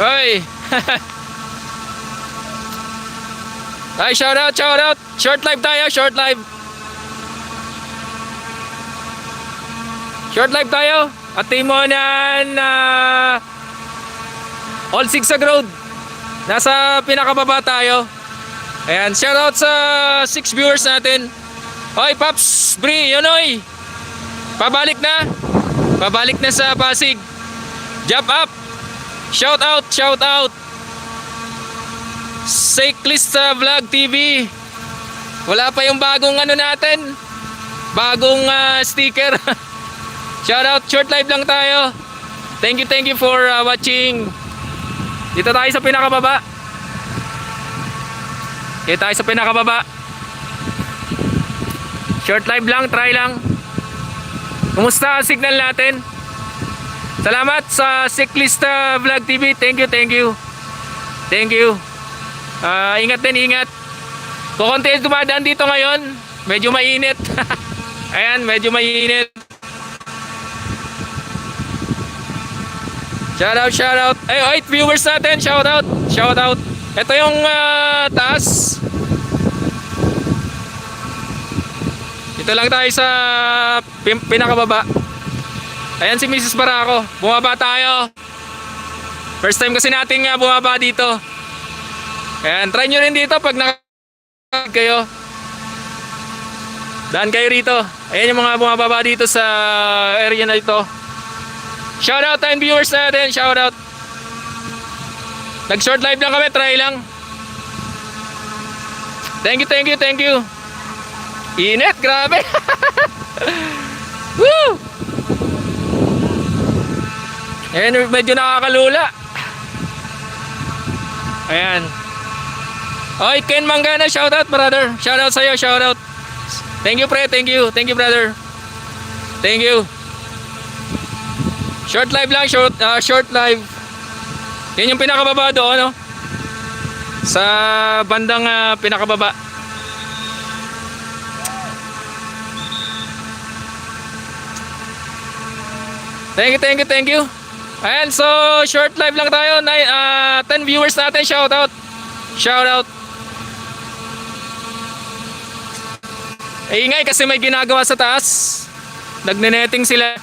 Oy. Ay, shout out, shout out. Short live tayo, short live. Short live tayo. At Timonan Old Sigsag Road. Nasa pinakababa tayo. Ayan, shout out sa 6 viewers natin. Oy, Paps, Bri, Yonoy. Pabalik na. Pabalik na sa Pasig. Jump up. Shout out, shout out. Cyclist Vlog TV. Wala pa yung bagong ano natin. Bagong sticker. Shout out, short live lang tayo. Thank you for watching. Dito tayo sa pinakababa. Dito tayo sa pinakababa. Short live lang, try lang. Kumusta ang signal natin? Salamat sa Cyclist Vlog TV. Thank you. Thank you. Ingat din, ingat. Kukunti dumadaan dito ngayon. Medyo mainit. Ayan, medyo mainit. Shout out. Ay, 8 viewers natin. Shout out. Ito yung taas. Ito lang tayo sa pinakababa. Ayan si Mrs. Barako. Bumaba tayo. First time kasi nating bumaba dito. Ayan, try nyo rin dito pag nakakagod kayo. Daan kayo rito. Ayan yung mga bumababa dito sa area na ito. Shout out 10 viewers natin. Shout out. Nag short live lang kami. Try lang. Thank you. Init. Grabe. Woo! Ayan, medyo nakakalula. Ayan. Oy, Ken Mangana. Shout out, brother. Shout out sa'yo. Shout out. Thank you, pre. Thank you, brother. Thank you. Short live lang, short live. Yan yung pinakababa doon, no? Sa bandang pinakababa. Thank you. Ayan, so short live lang tayo. 10 viewers natin, shout out. Ingay kasi may ginagawa sa taas. Nagne-netting sila.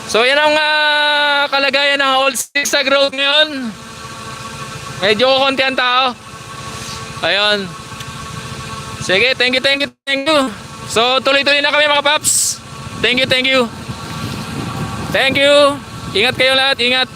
So yan ang kalagayan ng Old Sigsag Road ngayon. Medyo konti ang tao. Ayun. Sige, thank you. So tuloy-tuloy na kami mga paps. Thank you. Ingat kayo lahat, ingat.